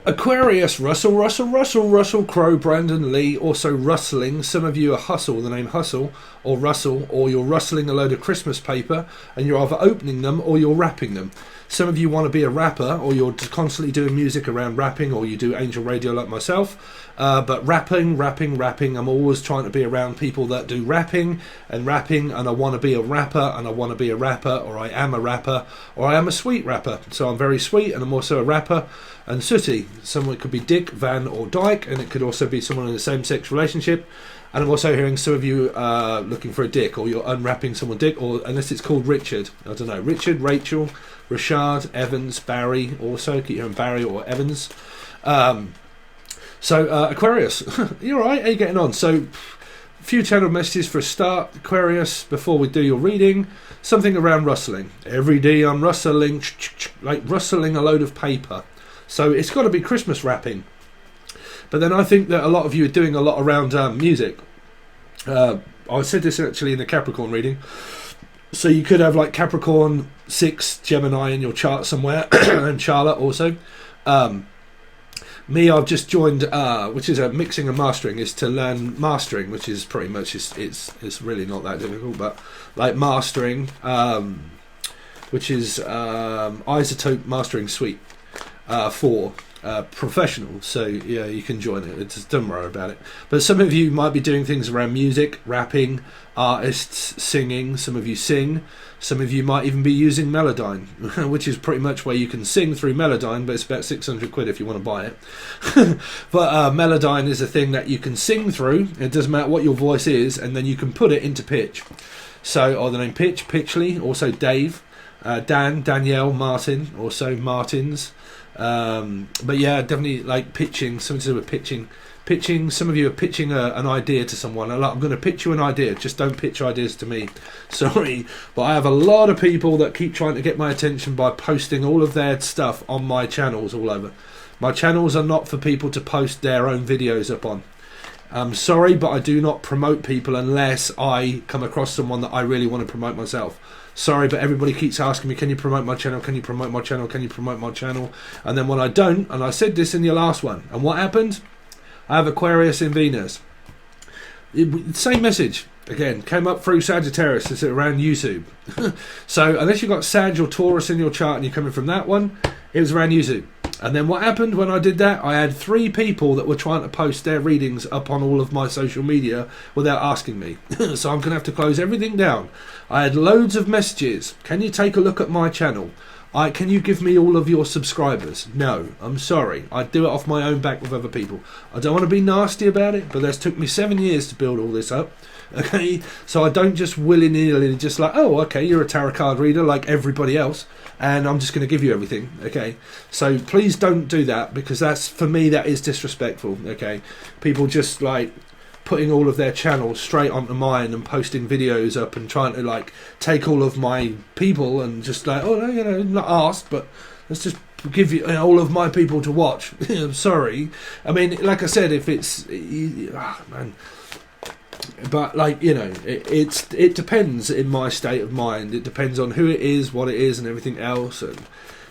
Aquarius, Russell Crowe, Brandon Lee, also rustling. Some of you are Hustle, the name Hustle, or Russell, or you're rustling a load of Christmas paper and you're either opening them or you're wrapping them. Some of you want to be a rapper, or you're constantly doing music around rapping, or you do angel radio like myself. But rapping, I'm always trying to be around people that do rapping, and I want to be a rapper, and I want to be a rapper, or I am a rapper, or I am a sweet rapper. So I'm very sweet, and I'm also a rapper. And sooty, someone could be Dick, Van, or Dyke, and it could also be someone in a same-sex relationship. And I'm also hearing some of you looking for a dick, or you're unwrapping someone dick, or unless it's called Richard. I don't know. Richard, Rachel, Rashad, Evans, Barry, also. Keep hearing Barry or Evans. Aquarius, you're right. How are you getting on? So, a few channel messages for a start. Aquarius, before we do your reading, something around rustling. Every day I'm rustling, like rustling a load of paper. So it's got to be Christmas wrapping. But then I think that a lot of you are doing a lot around music. I said this actually in the Capricorn reading. So you could have like Capricorn 6, Gemini in your chart somewhere, and Charlotte also. Me, I've just joined, which is a mixing and mastering, is to learn mastering, which is pretty much, it's really not that difficult, but like mastering, which is Isotope Mastering Suite for professionals. So yeah, you can join it. Don't worry about it. But some of you might be doing things around music, rapping, artists, singing. Some of you sing. Some of you might even be using Melodyne, which is pretty much where you can sing through Melodyne, but it's about 600 quid if you want to buy it. But Melodyne is a thing that you can sing through. It doesn't matter what your voice is, and then you can put it into pitch. So, or the name Pitch, Pitchley, also Dave, Dan, Danielle, Martin, also Martins. But yeah, definitely like pitching, something to do with pitching. Some of you are pitching an idea to someone. I'm going to pitch you an idea, just don't pitch ideas to me. Sorry, but I have a lot of people that keep trying to get my attention by posting all of their stuff on my channels all over. My channels are not for people to post their own videos up on. I'm sorry, but I do not promote people unless I come across someone that I really want to promote myself. Sorry, but everybody keeps asking me, can you promote my channel? Can you promote my channel? Can you promote my channel? And then when I don't, and I said this in your last one, and what happened? I have Aquarius in Venus. Same message. Again, came up through Sagittarius. It's around YouTube. So unless you've got Sag or Taurus in your chart and you're coming from that one, it was around YouTube. And then what happened when I did that? I had 3 people that were trying to post their readings up on all of my social media without asking me. So I'm going to have to close everything down. I had loads of messages. Can you take a look at my channel? Can you give me all of your subscribers? No, I'm sorry. I do it off my own back with other people. I don't want to be nasty about it, but this took me 7 years to build all this up. Okay, so I don't just willy-nilly just like, oh, okay, you're a tarot card reader like everybody else, and I'm just going to give you everything. Okay, so please don't do that, because that's, for me, that is disrespectful. Okay, people just like putting all of their channels straight onto mine and posting videos up and trying to like take all of my people and just like, oh no, you know, not asked, but let's just give you all of my people to watch. I'm sorry. I mean, like I said, if it's man, but like, you know, it depends in my state of mind. It depends on who it is, what it is, and everything else, and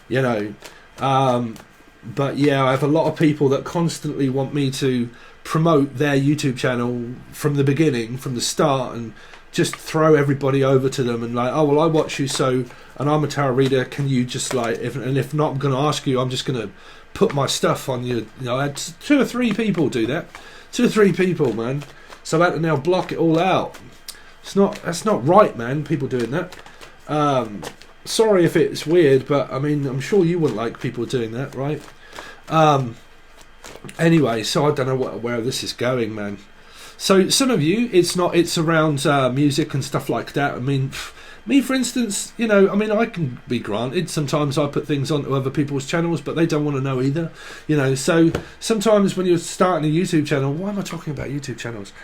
you know. But yeah, I have a lot of people that constantly want me to promote their YouTube channel from the beginning, from the start, and just throw everybody over to them and like, oh well, I watch you, so, and I'm a tarot reader, can you just like, if not, I'm going to ask you, I'm just going to put my stuff on you. You know, I had 2 or 3 people do that. 2 or 3 people, man. So I had to now block it all out. That's not right, man, people doing that. Sorry if it's weird, but I mean, I'm sure you wouldn't like people doing that, right? Anyway, so I don't know where this is going, man. So some of you, it's around music and stuff like that. I mean, me, for instance, you know, I mean, I can be granted, sometimes I put things onto other people's channels, but they don't want to know either, you know. So sometimes when you're starting a YouTube channel, why am I talking about YouTube channels?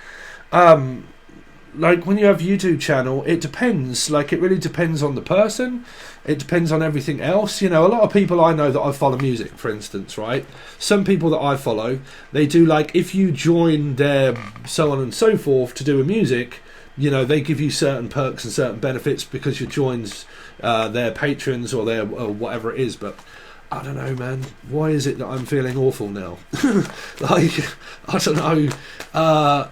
Like when you have a YouTube channel, it depends. Like it really depends on the person. It depends on everything else. You know, a lot of people I know that I follow music, for instance, right? Some people that I follow, they do like, if you join their so on and so forth to do a music, you know, they give you certain perks and certain benefits because you joined their patrons or their or whatever it is. But I don't know, man. Why is it that I'm feeling awful now? Like, I don't know.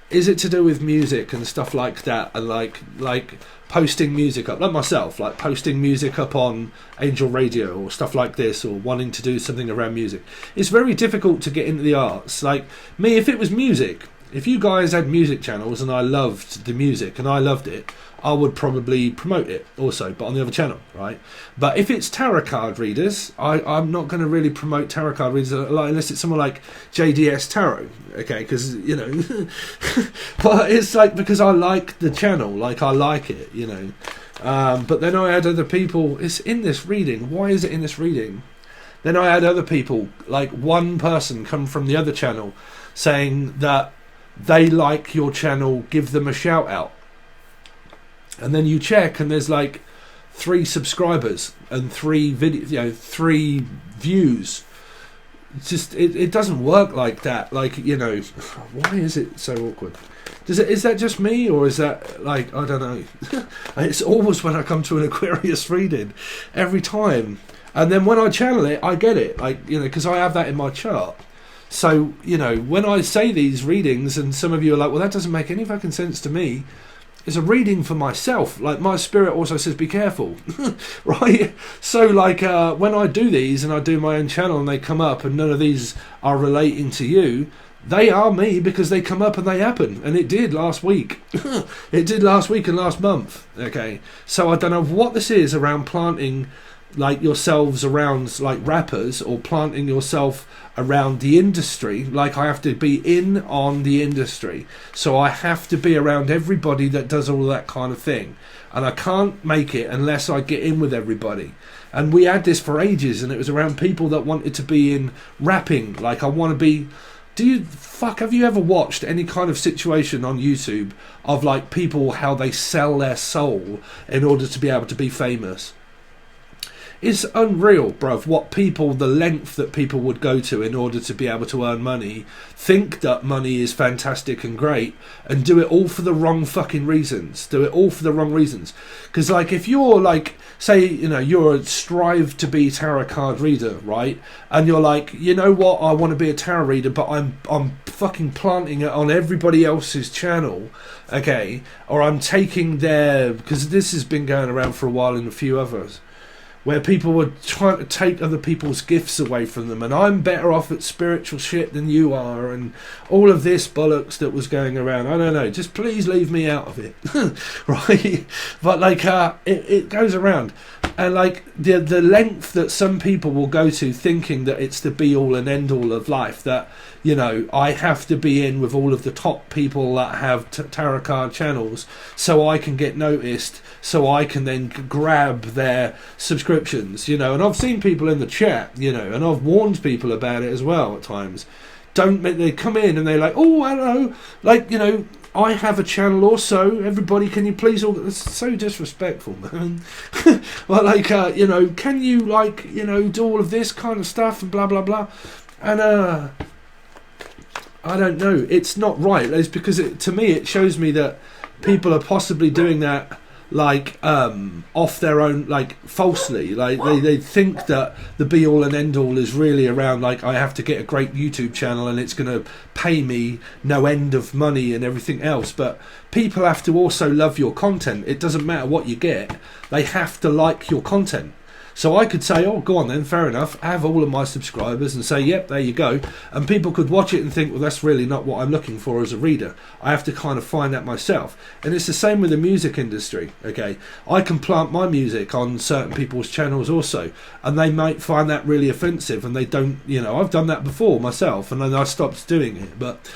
Is it to do with music and stuff like that, and like posting music up, like myself, like posting music up on Angel Radio or stuff like this, or wanting to do something around music? It's very difficult to get into the arts. Like me, if it was music, if you guys had music channels and I loved the music and I loved it, I would probably promote it also, but on the other channel, right? But if it's tarot card readers, I'm not going to really promote tarot card readers unless it's someone like JDS Tarot, okay? Because, you know, but it's like because I like the channel, like I like it, you know. But then I had other people, it's in this reading. Why is it in this reading? Then I had other people, like one person come from the other channel saying that they like your channel, give them a shout out. And then you check and there's like 3 subscribers and 3 videos, you know, 3 views. It's just it doesn't work like that. Like, you know, why is it so awkward? Is that just me, or is that like, I don't know. It's always when I come to an Aquarius reading every time, and then when I channel it, I get it, like, you know, because I have that in my chart. So, you know, when I say these readings and some of you are like, well, that doesn't make any fucking sense to me. It's a reading for myself. Like, my spirit also says be careful. Right? So like when I do these and I do my own channel and they come up and none of these are relating to you, they are me because they come up and they happen. And it did last week. It did last week and last month. Okay. So I don't know what this is around planting like yourselves around like rappers, or planting yourself around the industry. Like, I have to be in on the industry, so I have to be around everybody that does all that kind of thing, and I can't make it unless I get in with everybody. And we had this for ages, and it was around people that wanted to be in rapping. Like, I want to be... have you ever watched any kind of situation on YouTube of like people, how they sell their soul in order to be able to be famous? It's unreal, bruv, what people, the length that people would go to in order to be able to earn money, think that money is fantastic and great, and do it all for the wrong fucking reasons. Do it all for the wrong reasons. Because, like, if you're, like, say, you know, you're a strive to be tarot card reader, right? And you're like, you know what, I want to be a tarot reader, but I'm fucking planting it on everybody else's channel, okay? Or I'm taking their... Because this has been going around for a while in a few others, where people were trying to take other people's gifts away from them, and I'm better off at spiritual shit than you are, and all of this bollocks that was going around. I don't know, just please leave me out of it. Right? But like it goes around, and like the length that some people will go to thinking that it's the be all and end all of life, that, you know, I have to be in with all of the top people that have tarot card channels so I can get noticed, so I can then grab their subscriptions, you know. And I've seen people in the chat, you know, and I've warned people about it as well at times. They come in and they're like, oh, hello, like, you know, I have a channel also, everybody, can you please all... It's so disrespectful, man. Well, like, you know, can you, like, you know, do all of this kind of stuff and blah, blah, blah. And, I don't know, it's not right. It's because to me it shows me that people are possibly doing that like off their own, like falsely. Like they think that the be all and end all is really around like, I have to get a great YouTube channel and it's going to pay me no end of money and everything else. But people have to also love your content. It doesn't matter what you get, they have to like your content. So I could say, oh, go on then, fair enough, have all of my subscribers and say, yep, there you go. And people could watch it and think, well, that's really not what I'm looking for as a reader. I have to kind of find that myself. And it's the same with the music industry, okay? I can plant my music on certain people's channels also, and they might find that really offensive, and they don't, you know, I've done that before myself, and then I stopped doing it. But,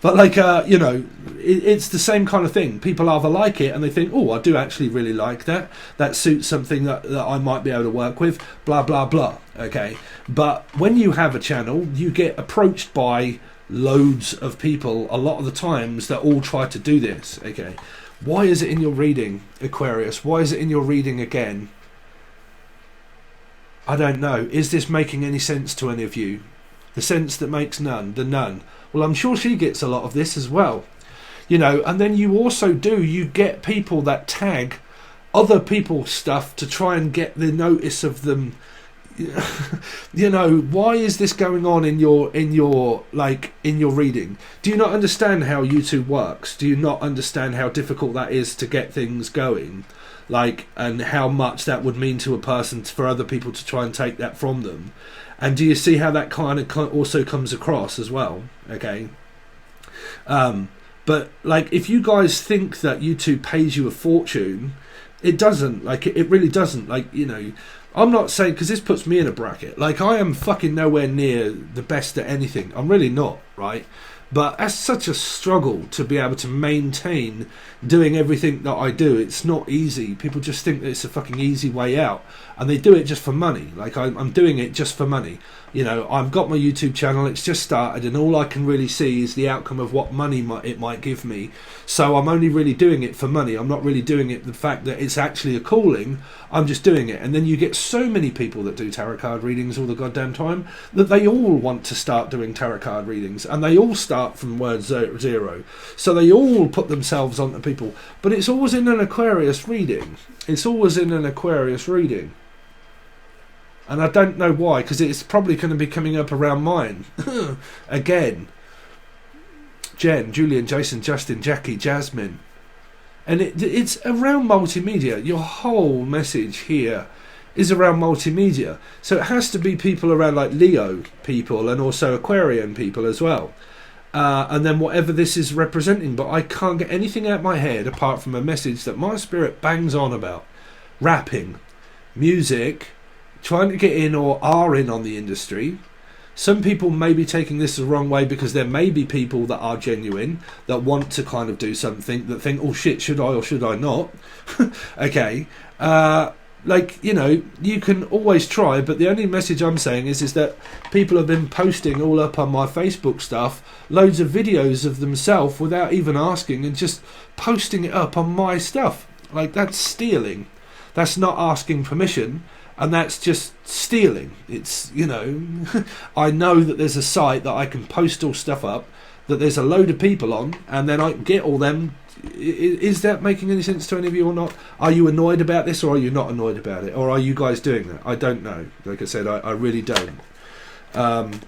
but like, you know, it's the same kind of thing. People either like it and they think, oh, I do actually really like that. That suits something that I might be able to work with, blah blah blah, okay? But when you have a channel, you get approached by loads of people a lot of the times that all try to do this, okay? Why is it in your reading, Aquarius? Why is it in your reading again? I don't know. Is this making any sense to any of you? The sense that makes none, the nun. Well, I'm sure she gets a lot of this as well, you know. And then you also you get people that tag other people's stuff to try and get the notice of them, you know, why is this going on in your reading? Do you not understand how YouTube works? Do you not understand how difficult that is to get things going? Like, and how much that would mean to a person for other people to try and take that from them? And do you see how that kind of also comes across as well? Okay. But like, if you guys think that YouTube pays you a fortune, it doesn't. Like, it really doesn't. Like, you know, I'm not saying, because this puts me in a bracket. Like, I am fucking nowhere near the best at anything. I'm really not, right? But that's such a struggle to be able to maintain doing everything that I do. It's not easy. People just think that it's a fucking easy way out, and they do it just for money. Like, I'm doing it just for money. You know, I've got my YouTube channel, it's just started, and all I can really see is the outcome of what money it might give me. So I'm only really doing it for money. I'm not really doing it the fact that it's actually a calling. I'm just doing it. And then you get so many people that do tarot card readings all the goddamn time that they all want to start doing tarot card readings, and they all start from word zero. So they all put themselves onto people. But it's always in an Aquarius reading. It's always in an Aquarius reading. And I don't know why, because it's probably going to be coming up around mine. Again. Jen, Julian, Jason, Justin, Jackie, Jasmine. And it's around multimedia. Your whole message here is around multimedia. So it has to be people around, like Leo people and also Aquarian people as well. And then whatever this is representing. But I can't get anything out of my head apart from a message that my spirit bangs on about. Rapping, music, trying to get in or are in on the industry. Some people may be taking this the wrong way, because there may be people that are genuine, that want to kind of do something, that think, oh shit, should I or should I not? Okay. Like, you know, you can always try, but the only message I'm saying is that people have been posting all up on my Facebook stuff, loads of videos of themselves without even asking, and just posting it up on my stuff. Like, that's stealing. That's not asking permission. And that's just stealing. It's, you know, I know that there's a site that I can post all stuff up, that there's a load of people on, and then I can get all them. Is that making any sense to any of you or not? Are you annoyed about this, or are you not annoyed about it? Or are you guys doing that? I don't know. Like I said, I really don't. And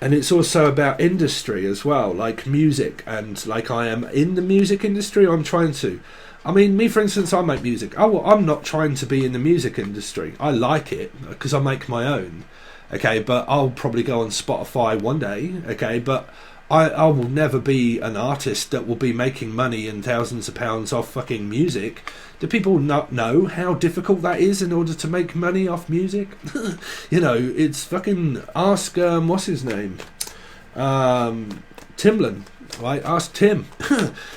it's also about industry as well, like music. And like, I am in the music industry, I'm trying to. I mean, me, for instance, I make music. I'm not trying to be in the music industry. I like it because I make my own. Okay, but I'll probably go on Spotify one day. Okay, but I will never be an artist that will be making money and thousands of pounds off fucking music. Do people not know how difficult that is in order to make money off music? You know, it's fucking, ask, what's his name? Timlin, right? Ask Tim.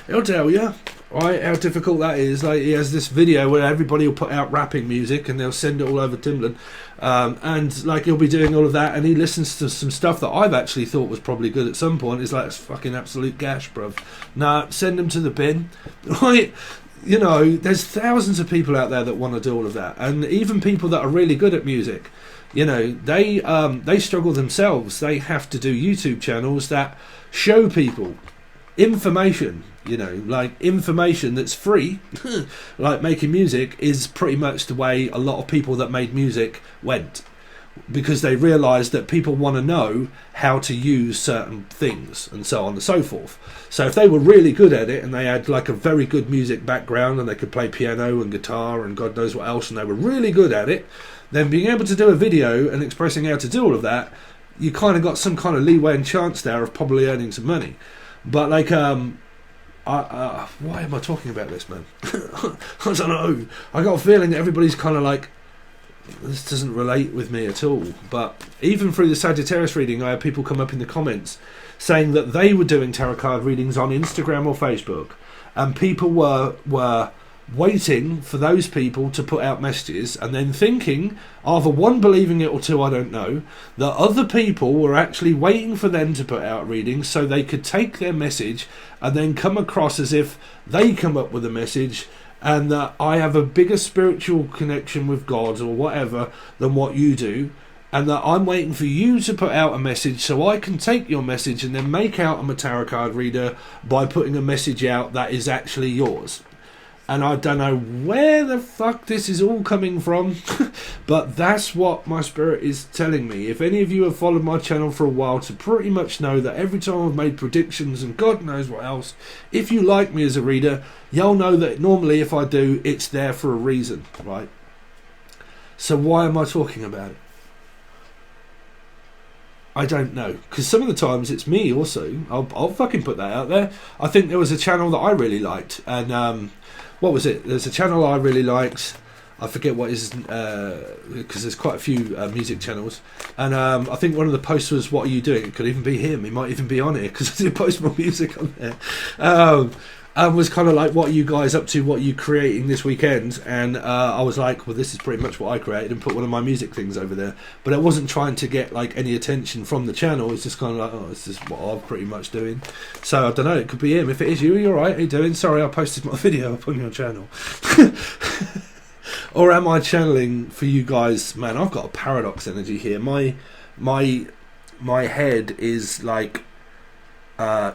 He'll tell you. Right, how difficult that is. Like, he has this video where everybody will put out rapping music and they'll send it all over Timlin, and like, he'll be doing all of that, and he listens to some stuff that I've actually thought was probably good at some point. He's like, it's fucking absolute gash, bruv. Nah, send them to the bin. Right, you know, there's thousands of people out there that want to do all of that, and even people that are really good at music, you know, they struggle themselves. They have to do YouTube channels that show people information. You know, like, information that's free. Like, making music is pretty much the way a lot of people that made music went, because they realised that people want to know how to use certain things and so on and so forth. So if they were really good at it, and they had like a very good music background, and they could play piano and guitar and God knows what else, and they were really good at it, then being able to do a video and expressing how to do all of that, you kind of got some kind of leeway and chance there of probably earning some money. But like, why am I talking about this, man? I don't know. I got a feeling that everybody's kind of like, this doesn't relate with me at all. But even through the Sagittarius reading, I had people come up in the comments saying that they were doing tarot card readings on Instagram or Facebook, and people were waiting for those people to put out messages, and then thinking, either one, believing it, or two, I don't know, that other people were actually waiting for them to put out readings so they could take their message and then come across as if they come up with a message, and that I have a bigger spiritual connection with God or whatever than what you do, and that I'm waiting for you to put out a message so I can take your message and then make out I'm a tarot card reader by putting a message out that is actually yours. And I don't know where the fuck this is all coming from, but that's what my spirit is telling me. If any of you have followed my channel for a while, to pretty much know that every time I've made predictions and God knows what else, if you like me as a reader, you'll know that normally if I do, it's there for a reason, right? So why am I talking about it? I don't know, because some of the times it's me also. I'll fucking put that out there. I think there was a channel that I really liked, and what was it? There's a channel I really liked. I forget what is, because there's quite a few music channels, and I think one of the posts was, "What are you doing?" It could even be him. He might even be on it because I do post more music on there. And was kind of like, "What are you guys up to? What are you creating this weekend?" And I was like, "Well, this is pretty much what I created," and put one of my music things over there. But I wasn't trying to get like any attention from the channel. It's just kind of like, "Oh, this is what I'm pretty much doing." So I don't know. It could be him. If it is you, you're right. How you doing? Sorry, I posted my video up on your channel. Or am I channeling for you guys? Man, I've got a paradox energy here. My head is like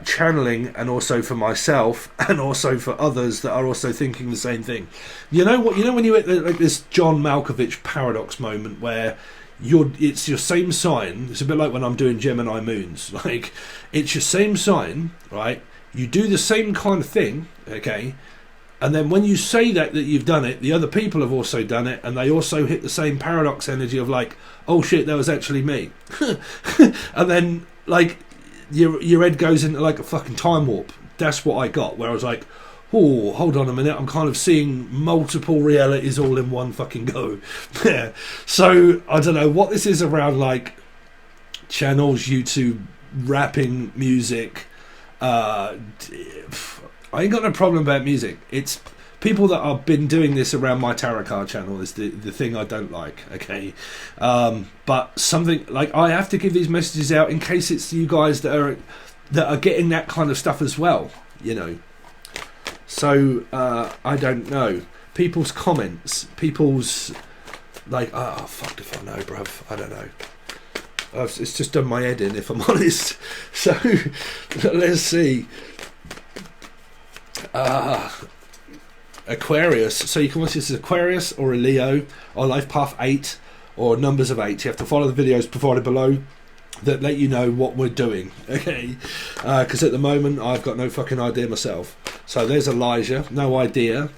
channeling, and also for myself, and also for others that are also thinking the same thing. You know what? You know when you hit like this John Malkovich paradox moment where it's your same sign. It's a bit like when I'm doing Gemini moons. Like, it's your same sign, right? You do the same kind of thing, okay? And then when you say that you've done it, the other people have also done it, and they also hit the same paradox energy of like, oh shit, that was actually me. And then like your head goes into like a fucking time warp. That's what I got, where I was like, oh, hold on a minute, I'm kind of seeing multiple realities all in one fucking go. Yeah. So I don't know what this is around, like channels, YouTube, rapping, music. I ain't got no problem about music. It's people that have been doing this around my tarot card channel is the thing I don't like, okay? But something like, I have to give these messages out in case it's you guys that are getting that kind of stuff as well, you know. So I don't know. People's comments, people's like, oh fuck if I know, bruv. I don't know. It's just done my head in, if I'm honest. So let's see. Aquarius. So you can watch this as Aquarius or a Leo or Life Path 8 or numbers of 8. You have to follow the videos provided below that let you know what we're doing, okay? Because at the moment I've got no fucking idea myself. So there's Elijah, no idea.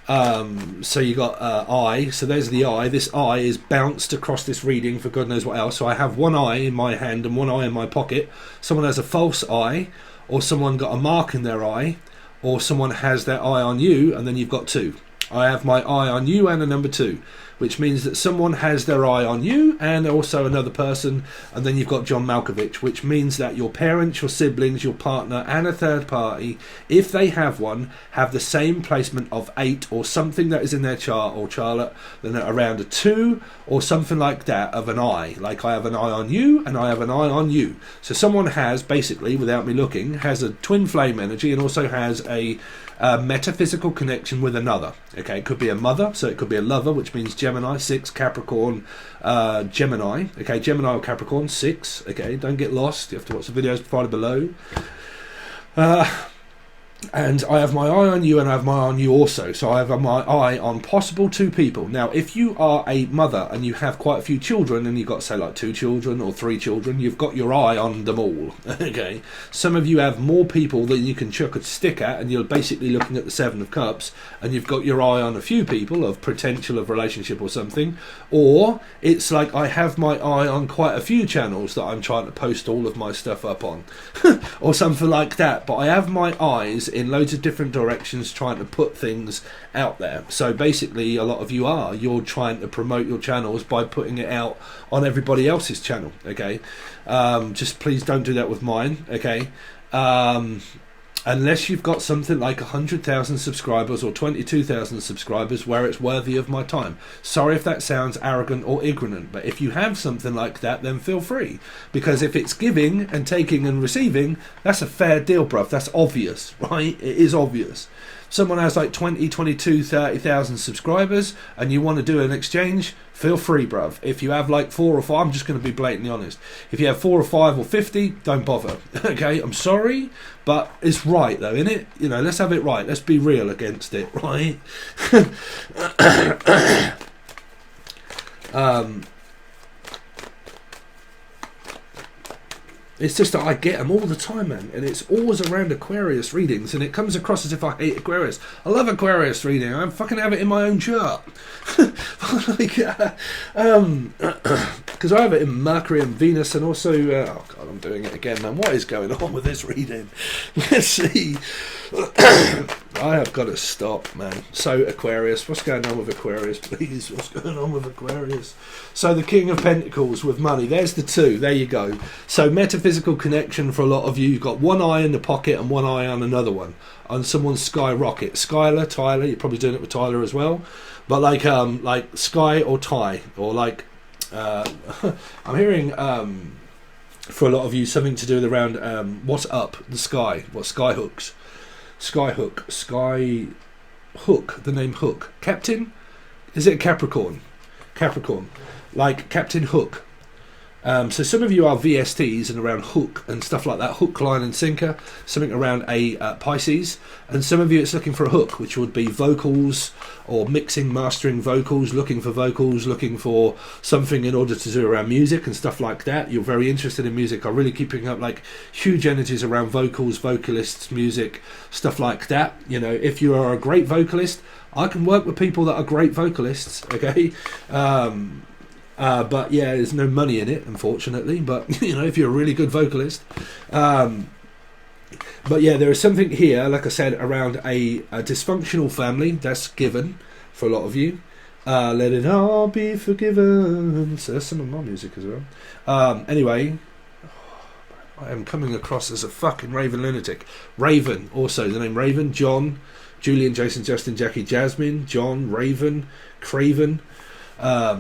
So you got eye. So there's the eye. This eye is bounced across this reading for God knows what else. So I have one eye in my hand and one eye in my pocket. Someone has a false eye, or someone got a mark in their eye, or someone has their eye on you, and then you've got two. I have my eye on you and a number 2, which means that someone has their eye on you and also another person, and then you've got John Malkovich, which means that your parents, your siblings, your partner, and a third party, if they have one, have the same placement of 8 or something that is in their chart or Charlotte, then around a 2 or something like that of an eye. Like I have an eye on you and I have an eye on you. So someone has, basically, without me looking, has a twin flame energy and also has a metaphysical connection with another. Okay, it could be a mother, so it could be a lover, which means Gemini, 6, Capricorn, Gemini. Okay, Gemini or Capricorn, 6. Okay, don't get lost. You have to watch the videos provided below. And I have my eye on you and I have my eye on you also. So I have my eye on possible 2 people. Now, if you are a mother and you have quite a few children and you've got, say, like 2 children or 3 children, you've got your eye on them all. Okay. Some of you have more people than you can chuck a stick at, and you're basically looking at the 7 of Cups and you've got your eye on a few people of potential of relationship or something. Or it's like I have my eye on quite a few channels that I'm trying to post all of my stuff up on. Or something like that. But I have my eyes in loads of different directions trying to put things out there. So basically a lot of you're trying to promote your channels by putting it out on everybody else's channel. Okay, just please don't do that with mine. Okay, unless you've got something like 100,000 subscribers or 22,000 subscribers where it's worthy of my time. Sorry if that sounds arrogant or ignorant, but if you have something like that, then feel free. Because if it's giving and taking and receiving, that's a fair deal, bruv. That's obvious, right? It is obvious. someone has like 20, 22, 30,000 subscribers and you want to do an exchange, feel free, bruv. If you have like 4 or 5, I'm just going to be blatantly honest. If you have 4 or 5 or 50, don't bother. Okay, I'm sorry, but it's right though, innit? You know, let's have it right. Let's be real against it, right? It's just that I get them all the time, man, and it's always around Aquarius readings, and it comes across as if I hate Aquarius. I love Aquarius reading. I fucking have it in my own chart. Because I have it in Mercury and Venus, and also, oh god, I'm doing it again, man. What is going on with this reading? Let's see. I have got to stop, man. So Aquarius, what's going on with Aquarius, please? What's going on with Aquarius? So the King of Pentacles with money. There's the 2. There you go. So metaphysical connection for a lot of you. You've got one eye in the pocket and one eye on another one. On someone's skyrocket. Skylar, Tyler. You're probably doing it with Tyler as well. But like Sky or Ty, or like I'm hearing for a lot of you something to do with around what's up the sky. What sky hooks. Skyhook, the name Hook. Captain? Is it a Capricorn? Capricorn. Like Captain Hook. So some of you are VSTs and around hook and stuff like that. Hook, line and sinker. Something around a Pisces. And some of you it's looking for a hook, which would be vocals or mixing, mastering vocals, looking for something in order to do around music and stuff like that. You're very interested in music. I really keep picking up like huge energies around vocals, vocalists, music, stuff like that. You know, if you are a great vocalist, I can work with people that are great vocalists, okay? But yeah, there's no money in it, unfortunately. But you know, if you're a really good vocalist, but yeah, there is something here, like I said, around a dysfunctional family. That's given for a lot of you. Let it all be forgiven. So that's some of my music as well. Anyway, I am coming across as a fucking Raven lunatic. Raven, also the name Raven. John, Julian, Jason, Justin, Jackie, Jasmine, John, Raven, Craven.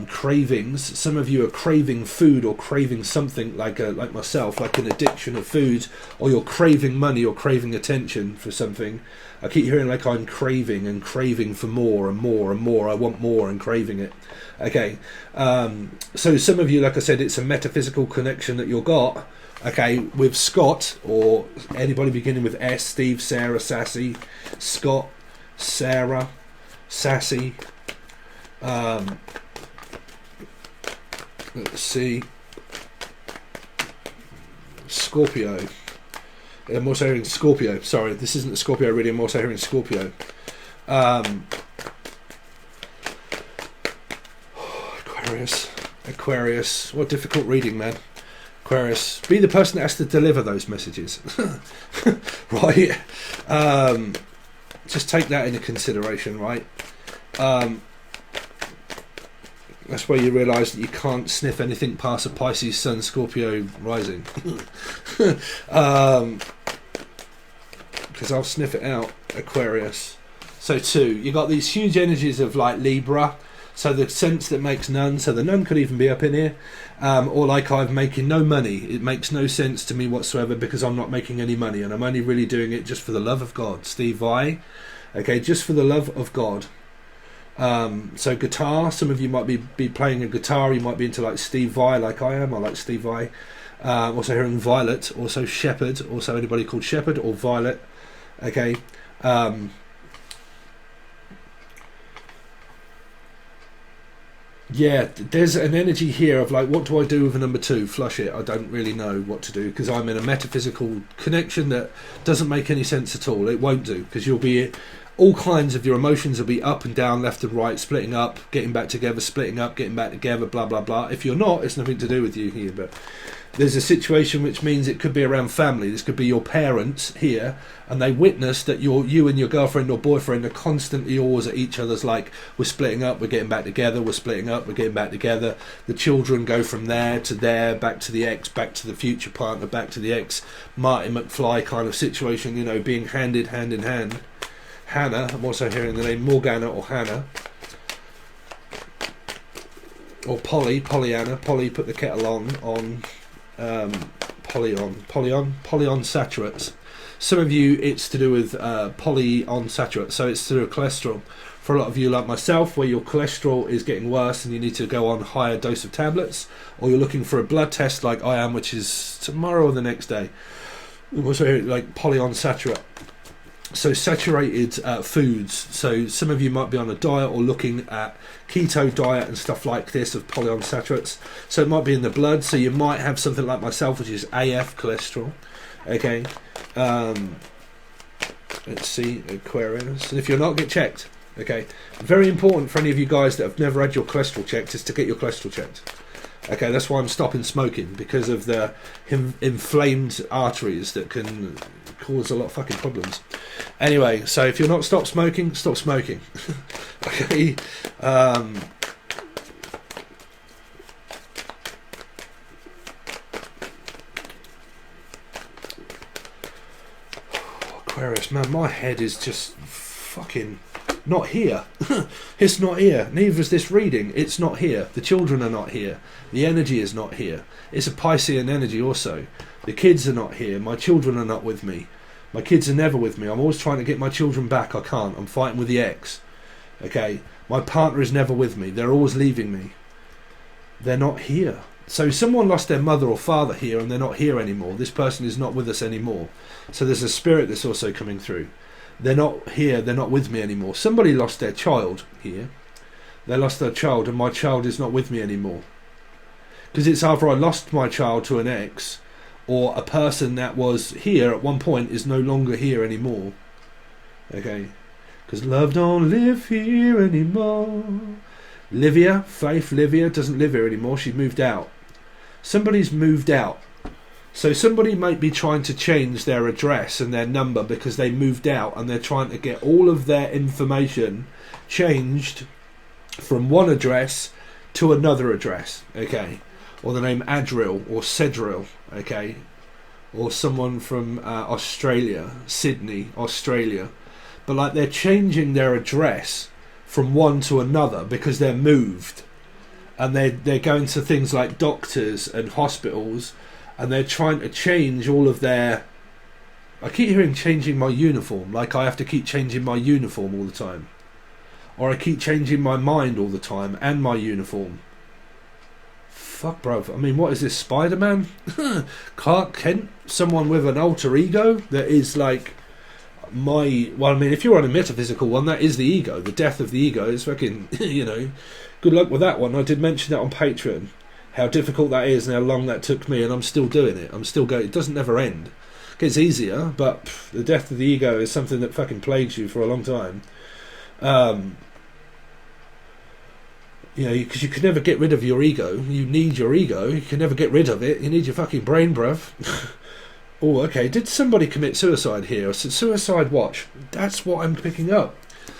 Cravings. Some of you are craving food or craving something like myself, like an addiction of food, or you're craving money or craving attention for something. I keep hearing like I'm craving and craving for more and more and more. I want more and craving it. Okay, so some of you, like I said, it's a metaphysical connection that you've got. Okay, with Scott or anybody beginning with S, Steve, Sarah, Sassy, Scott, Sarah, Sassy. Let's see. Scorpio. I'm also hearing Scorpio. Sorry, this isn't the Scorpio reading. I'm also hearing Scorpio. Aquarius. What difficult reading, man. Aquarius. Be the person that has to deliver those messages. Right? Just take that into consideration, right? That's where you realise that you can't sniff anything past a Pisces Sun Scorpio rising. Because I'll sniff it out, Aquarius. So 2, you got these huge energies of like Libra, so the sense that makes none, so the none could even be up in here. Or like I'm making no money. It makes no sense to me whatsoever because I'm not making any money and I'm only really doing it just for the love of God. Steve Vai. Okay, just for the love of God. So guitar, some of you might be playing a guitar, you might be into like Steve Vai like I am. I like Steve Vai. Also hearing Violet, also Shepherd, also anybody called Shepherd or Violet. Okay. Yeah, there's an energy here of like, what do I do with a number 2? Flush it. I don't really know what to do because I'm in a metaphysical connection that doesn't make any sense at all. It won't do because you'll be... all kinds of your emotions will be up and down, left and right, splitting up, getting back together, splitting up, getting back together, blah, blah, blah. If you're not, it's nothing to do with you here. But there's a situation which means it could be around family. This could be your parents here, and they witness that you and your girlfriend or boyfriend are constantly always at each other's like, we're splitting up, we're getting back together, we're splitting up, we're getting back together. The children go from there to there, back to the ex, back to the future partner, back to the ex. Marty McFly kind of situation, you know, being handed hand in hand. Hannah, I'm also hearing the name Morgana or Hannah. Or Pollyanna. Polly put the kettle on Polyon saturates. Some of you, it's to do with polyunsaturated, so it's to do with cholesterol. For a lot of you, like myself, where your cholesterol is getting worse and you need to go on higher dose of tablets, or you're looking for a blood test like I am, which is tomorrow or the next day. Also, like polyunsaturated. So saturated foods. So some of you might be on a diet or looking at keto diet and stuff like this of polyunsaturates. So it might be in the blood. So you might have something like myself, which is AF cholesterol. Okay. Let's see, Aquarius. And if you're not, get checked. Okay. Very important for any of you guys that have never had your cholesterol checked is to get your cholesterol checked. Okay, that's why I'm stopping smoking, because of the inflamed arteries that can cause a lot of fucking problems. Anyway, so if you're not stopped smoking, stop smoking. Okay. Aquarius, man, my head is just fucking not here. It's not here. Neither is this reading. It's not here. The children are not here. The energy is not here. It's a Piscean energy also. The kids are not here. My children are not with me. My kids are never with me. I'm always trying to get my children back. I can't. I'm fighting with the ex. Okay. My partner is never with me. They're always leaving me. They're not here. So someone lost their mother or father here and they're not here anymore. This person is not with us anymore. So there's a spirit that's also coming through. They're not here, they're not with me anymore. Somebody lost their child here. They lost their child and my child is not with me anymore. Because it's either I lost my child to an ex, or a person that was here at one point is no longer here anymore. Okay. Because love don't live here anymore. Faith Livia doesn't live here anymore. She moved out. Somebody's moved out. So somebody might be trying to change their address and their number because they moved out and they're trying to get all of their information changed from one address to another address, okay? Or the name Adril or Cedril, okay? Or someone from Australia, Sydney, Australia. But like they're changing their address from one to another because they're moved. And they're going to things like doctors and hospitals, and they're trying to change all of their... I keep hearing changing my uniform, like I have to keep changing my uniform all the time. Or I keep changing my mind all the time, and my uniform. Fuck, bro. I mean, what is this, Spider-Man? Clark Kent? Someone with an alter ego that is like my... Well, I mean, if you're on a metaphysical one, that is the ego. The death of the ego is fucking, you know... Good luck with that one. I did mention that on Patreon. How difficult that is and how long that took me, and I'm still doing it. I'm still going. It doesn't never end. It gets easier, but the death of the ego is something that fucking plagues you for a long time. You know, because you can never get rid of your ego. You need your ego. You can never get rid of it. You need your fucking brain, bruv. Oh, okay. Did somebody commit suicide here? Suicide watch. That's what I'm picking up.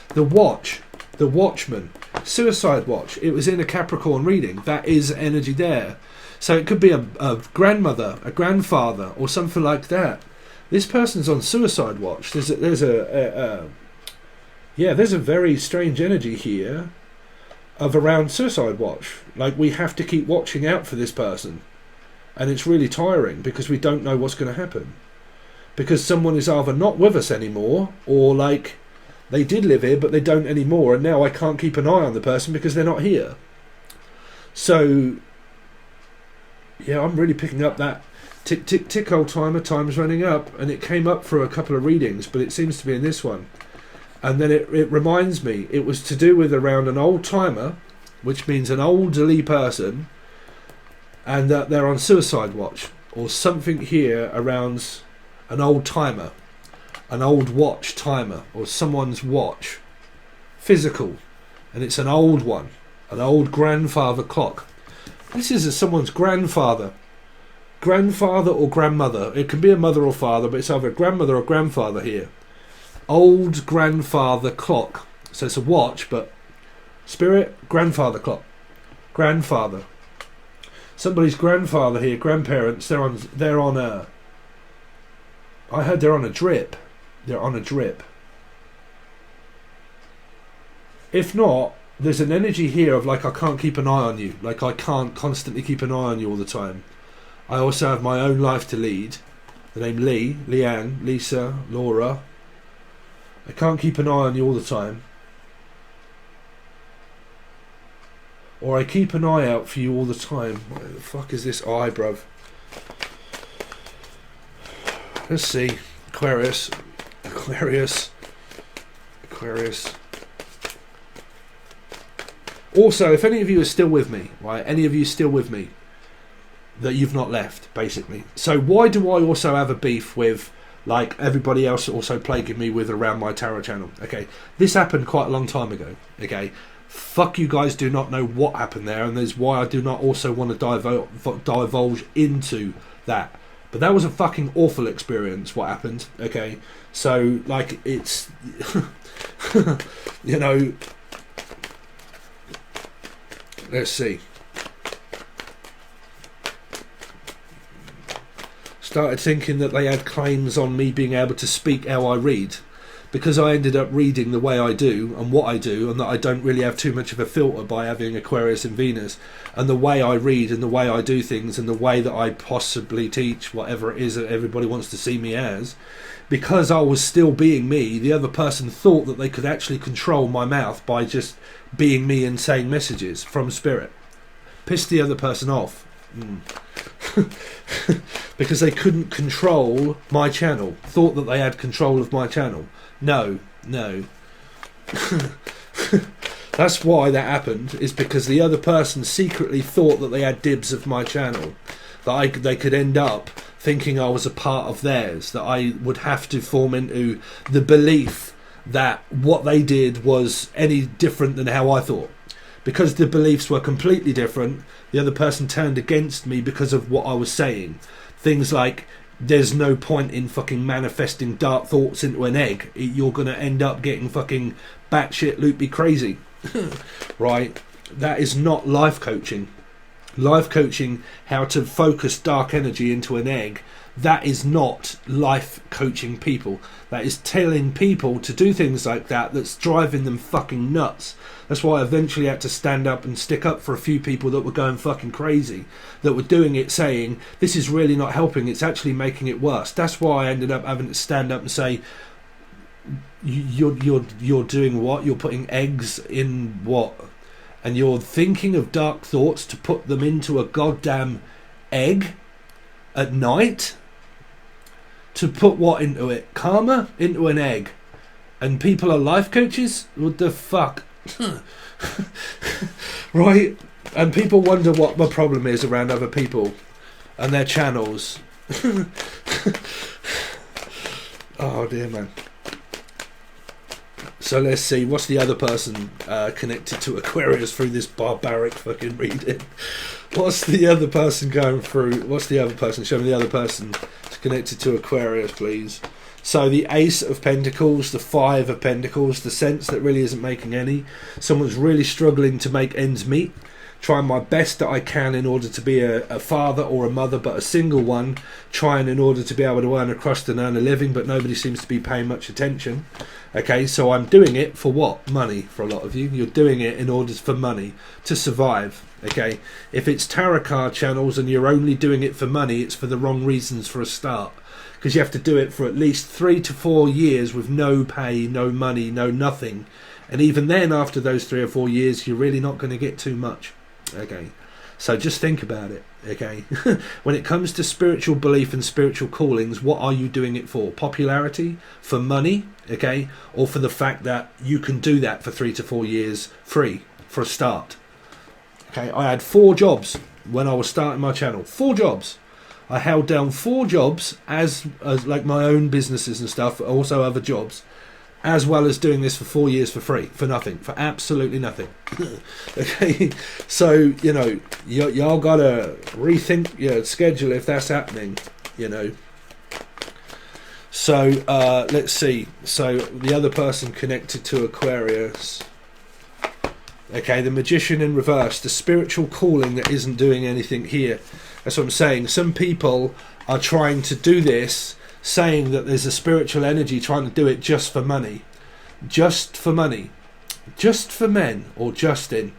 The watch. The Watchman. Suicide watch. It was in a Capricorn reading. That is energy there. So it could be a grandmother, a grandfather, or something like that. This person's on suicide watch. There's a very strange energy here of around suicide watch. Like we have to keep watching out for this person. And it's really tiring because we don't know what's going to happen. Because someone is either not with us anymore, or like they did live here but they don't anymore, and now I can't keep an eye on the person because they're not here. So yeah, I'm really picking up that tick tick tick, old timer, time's running up. And it came up for a couple of readings, but it seems to be in this one. And then it reminds me it was to do with around an old timer, which means an elderly person, and that they're on suicide watch or something here around an old timer, an old watch timer, or someone's watch, physical, and it's an old one, an old grandfather clock. This is someone's grandfather or grandmother. It can be a mother or father, but it's either a grandmother or grandfather here. Old grandfather clock. So it's a watch, but spirit, grandfather clock, grandfather. Somebody's grandfather here, grandparents. They're on a. I heard they're on a drip. They're on a drip. If not, there's an energy here of like I can't keep an eye on you. Like I can't constantly keep an eye on you all the time. I also have my own life to lead. the name Lee, Leanne, Lisa, Laura. I can't keep an eye on you all the time. Or I keep an eye out for you all the time. What the fuck is this eye, bruv? Let's see. Aquarius. Aquarius. Aquarius. Also, if any of you are still with me, right? Any of you still with me, that you've not left, basically. So why do I also have a beef with, like, everybody else also plaguing me with around my tarot channel? Okay, this happened quite a long time ago. Okay, fuck you guys, do not know what happened there, and there's why I do not also want to divulge into that. But that was a fucking awful experience, what happened. Okay, so, like, it's you know, let's see. Started thinking that they had claims on me being able to speak how I read, because I ended up reading the way I do and what I do, and that I don't really have too much of a filter by having Aquarius and Venus, and the way I read and the way I do things and the way that I possibly teach whatever it is that everybody wants to see me as. Because I was still being me, the other person thought that they could actually control my mouth by just being me and saying messages from spirit. Pissed the other person off. Because they couldn't control my channel. Thought that they had control of my channel. No. That's why that happened, is because the other person secretly thought that they had dibs of my channel. That they could end up thinking I was a part of theirs. That I would have to form into the belief that what they did was any different than how I thought. Because the beliefs were completely different, the other person turned against me because of what I was saying. Things like, there's no point in fucking manifesting dark thoughts into an egg. You're going to end up getting fucking batshit loopy crazy. Right? That is not life coaching. Life coaching, how to focus dark energy into an egg, that is not life coaching people. That is telling people to do things like that, that's driving them fucking nuts. That's why I eventually had to stand up and stick up for a few people that were going fucking crazy, that were doing it saying, this is really not helping, it's actually making it worse. That's why I ended up having to stand up and say, you're doing what? You're putting eggs in what? And you're thinking of dark thoughts to put them into a goddamn egg at night? To put what into it? Karma into an egg? And people are life coaches? What the fuck? Right? And people wonder what my problem is around other people and their channels. Oh dear, man. So let's see, what's the other person connected to Aquarius through this barbaric fucking reading? What's the other person going through? What's the other person? Show me the other person connected to Aquarius, please. So the Ace of Pentacles, the Five of Pentacles, the sense that really isn't making any. Someone's really struggling to make ends meet. Trying my best that I can in order to be a father or a mother, but a single one. Trying in order to be able to earn a crust and earn a living, but nobody seems to be paying much attention. Okay, so I'm doing it for what? Money, for a lot of you. You're doing it in order for money, to survive. Okay, if it's tarot card channels and you're only doing it for money, it's for the wrong reasons for a start. Because you have to do it for at least 3 to 4 years with no pay, no money, no nothing. And even then, after those 3 or 4 years, you're really not going to get too much. Okay, so just think about it. Okay, when it comes to spiritual belief and spiritual callings, what are you doing it for? Popularity? For money? Okay, or for the fact that you can do that for 3 to 4 years free for a start? Okay, I had 4 jobs when I was starting my channel. 4 jobs. I held down 4 jobs as like my own businesses and stuff, also other jobs, as well as doing this for 4 years for free, for nothing, for absolutely nothing. Okay, so you know, y'all gotta rethink your schedule if that's happening. You know. So let's see. So the other person connected to Aquarius. Okay, the Magician in reverse, the spiritual calling that isn't doing anything here. That's what I'm saying. Some people are trying to do this, saying that there's a spiritual energy trying to do it just for money. Just for money. Just for men, or Justin.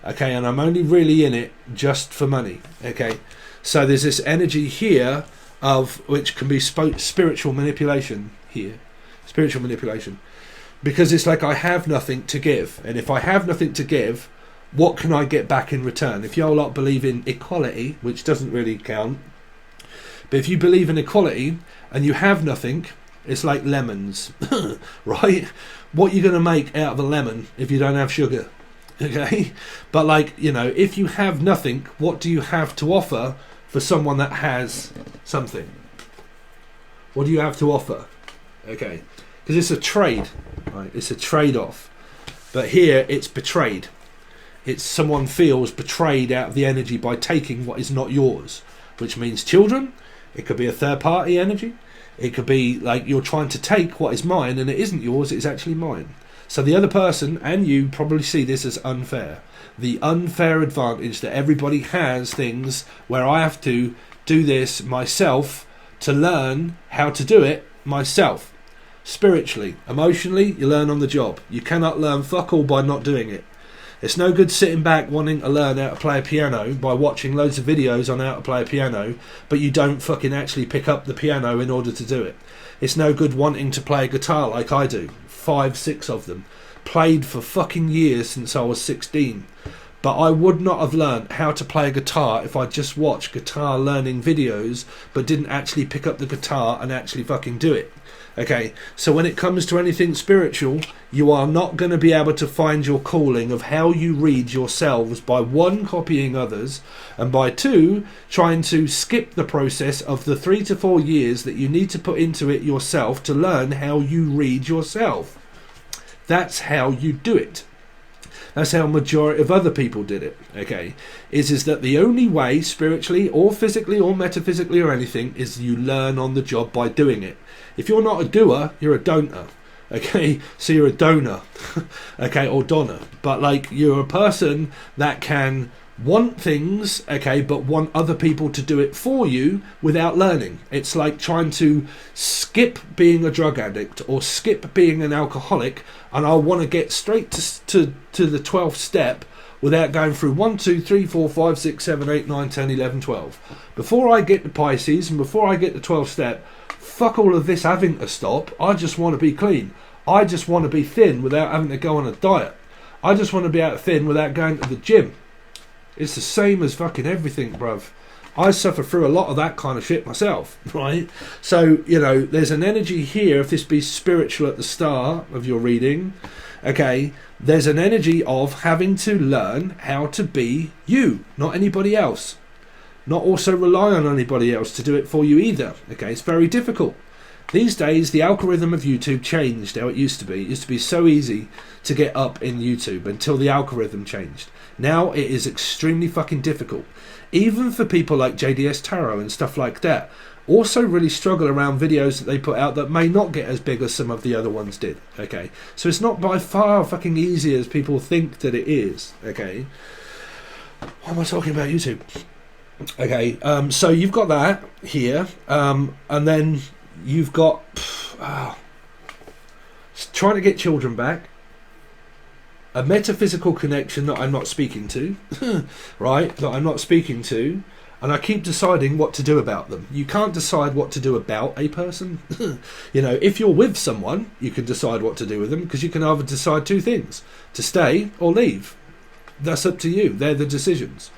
Okay, and I'm only really in it just for money. Okay, so there's this energy here of which can be spiritual manipulation here. Spiritual manipulation. Because it's like I have nothing to give. And if I have nothing to give, what can I get back in return? If you all lot believe in equality, which doesn't really count, but if you believe in equality and you have nothing, it's like lemons, right? What are you going to make out of a lemon if you don't have sugar? Okay? But like, you know, if you have nothing, what do you have to offer for someone that has something? What do you have to offer? Okay? Because it's a trade, right? It's a trade-off. But here, it's betrayed. It's someone feels betrayed out of the energy by taking what is not yours, which means children. It could be a third-party energy. It could be like you're trying to take what is mine and it isn't yours, it's actually mine. So the other person and you probably see this as unfair. The unfair advantage that everybody has things where I have to do this myself to learn how to do it myself. Spiritually, emotionally, you learn on the job. You cannot learn fuck all by not doing it. It's no good sitting back wanting to learn how to play a piano by watching loads of videos on how to play a piano, but you don't fucking actually pick up the piano in order to do it. It's no good wanting to play a guitar like I do. 5, 6 of them. Played for fucking years since I was 16. But I would not have learned how to play a guitar if I just watched guitar learning videos, but didn't actually pick up the guitar and actually fucking do it. Okay, so when it comes to anything spiritual, you are not going to be able to find your calling of how you read yourselves by 1, copying others, and by 2, trying to skip the process of the 3 to 4 years that you need to put into it yourself to learn how you read yourself. That's how you do it. That's how a majority of other people did it, okay? Is that the only way, spiritually or physically or metaphysically or anything, is you learn on the job by doing it. If you're not a doer, you're a donor, okay? So you're a donor, okay, or donor. But like, you're a person that can want things, okay, but want other people to do it for you without learning. It's like trying to skip being a drug addict or skip being an alcoholic, and I want to get straight to the 12th step without going through 1, 2, 3, 4, 5, 6, 7, 8, 9, 10, 11, 12. Before I get to Pisces and before I get to 12th step, fuck all of this having to stop. I just want to be clean. I just want to be thin without having to go on a diet. I just want to be out thin without going to the gym. It's the same as fucking everything, bruv. I suffer through a lot of that kind of shit myself, right? So, you know, there's an energy here, if this be spiritual at the start of your reading, okay, there's an energy of having to learn how to be you, not anybody else. Not also rely on anybody else to do it for you either, okay? It's very difficult. These days, the algorithm of YouTube changed how it used to be. It used to be so easy to get up in YouTube until the algorithm changed. Now it is extremely fucking difficult. Even for people like JDS Tarot and stuff like that, also really struggle around videos that they put out that may not get as big as some of the other ones did, okay? So it's not by far fucking easy as people think that it is, okay? Why am I talking about YouTube? Okay, so you've got that here, and then you've got trying to get children back, a metaphysical connection that I'm not speaking to, right, that I'm not speaking to, and I keep deciding what to do about them. You can't decide what to do about a person. You know, if you're with someone, you can decide what to do with them, because you can either decide 2 things, to stay or leave. That's up to you. They're the decisions.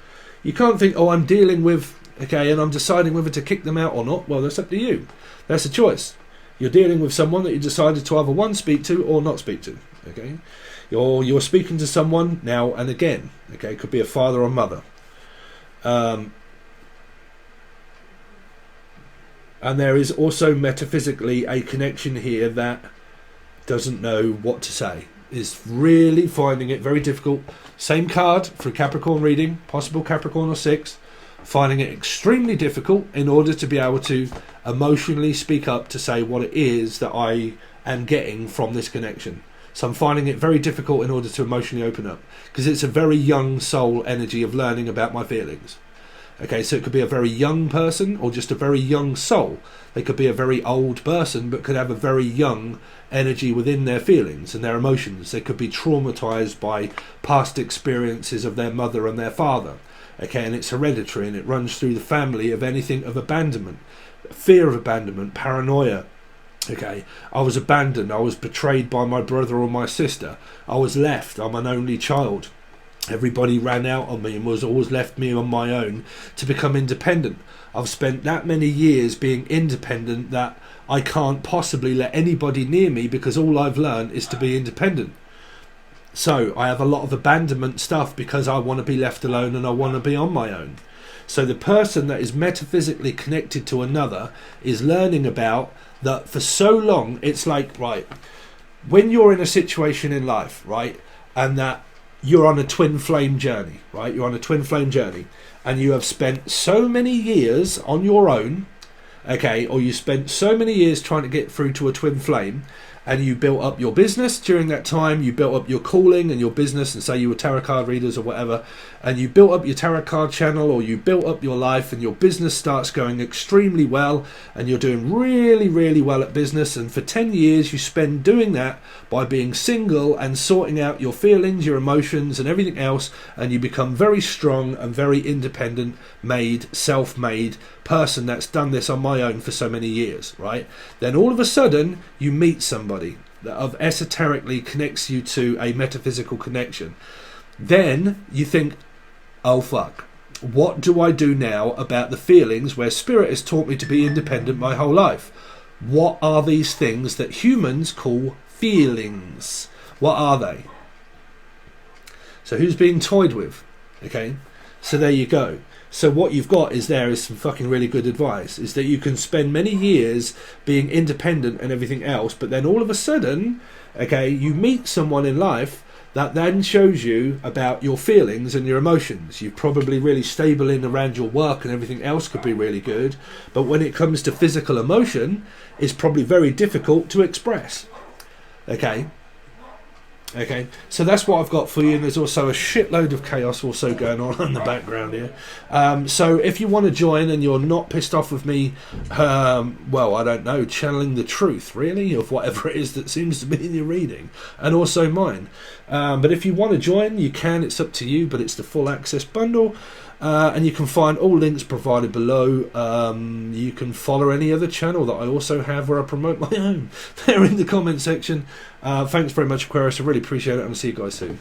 You can't think, oh, I'm dealing with, okay, and I'm deciding whether to kick them out or not. Well, that's up to you. That's a choice. You're dealing with someone that you decided to either 1, speak to or not speak to, okay? You're speaking to someone now and again, okay? Could be a father or mother. And there is also metaphysically a connection here that doesn't know what to say. Is really finding it very difficult. Same card for Capricorn reading, possible Capricorn or 6. Finding it extremely difficult in order to be able to emotionally speak up to say what it is that I am getting from this connection. So I'm finding it very difficult in order to emotionally open up, because it's a very young soul energy of learning about my feelings. Okay, so it could be a very young person or just a very young soul. They could be a very old person but could have a very young energy within their feelings and their emotions. They could be traumatized by past experiences of their mother and their father. Okay, and it's hereditary and it runs through the family of anything of abandonment. fear of abandonment, paranoia. Okay, I was abandoned, I was betrayed by my brother or my sister, I was left, I'm an only child. Everybody ran out on me and was always left me on my own to become independent. I've spent that many years being independent that I can't possibly let anybody near me because all I've learned is to be independent. So I have a lot of abandonment stuff because I want to be left alone and I want to be on my own. So the person that is metaphysically connected to another is learning about that for so long. It's like, right, when you're in a situation in life, right, and that you're on a twin flame journey, right? You're on a twin flame journey and you have spent so many years on your own, okay, or you spent so many years trying to get through to a twin flame, and you built up your business during that time, you built up your calling and your business, and say you were tarot card readers or whatever, and you built up your tarot card channel, or you built up your life, and your business starts going extremely well, and you're doing really, really well at business, and for 10 years you spend doing that by being single and sorting out your feelings, your emotions and everything else, and you become very strong and very independent, self-made person that's done this on my own for so many years, right? Then all of a sudden you meet somebody that esoterically connects you to a metaphysical connection. Then you think, oh fuck, what do I do now about the feelings where spirit has taught me to be independent my whole life? What are these things that humans call feelings? What are they? So who's being toyed with? Okay, so there you go. So what you've got is some fucking really good advice, is that you can spend many years being independent and everything else, but then all of a sudden, okay, you meet someone in life that then shows you about your feelings and your emotions. You're probably really stable in around your work and everything else could be really good, but when it comes to physical emotion, it's probably very difficult to express. Okay, so that's what I've got for you, and there's also a shitload of chaos also going on in the background here. So if you want to join and you're not pissed off with me, well, I don't know, channeling the truth, really, of whatever it is that seems to be in your reading, and also mine. But if you want to join, you can, it's up to you, but it's the full access bundle. And you can find all links provided below. You can follow any other channel that I also have where I promote my own. They're in the comment section. Thanks very much, Aquarius. I really appreciate it, and I'll see you guys soon.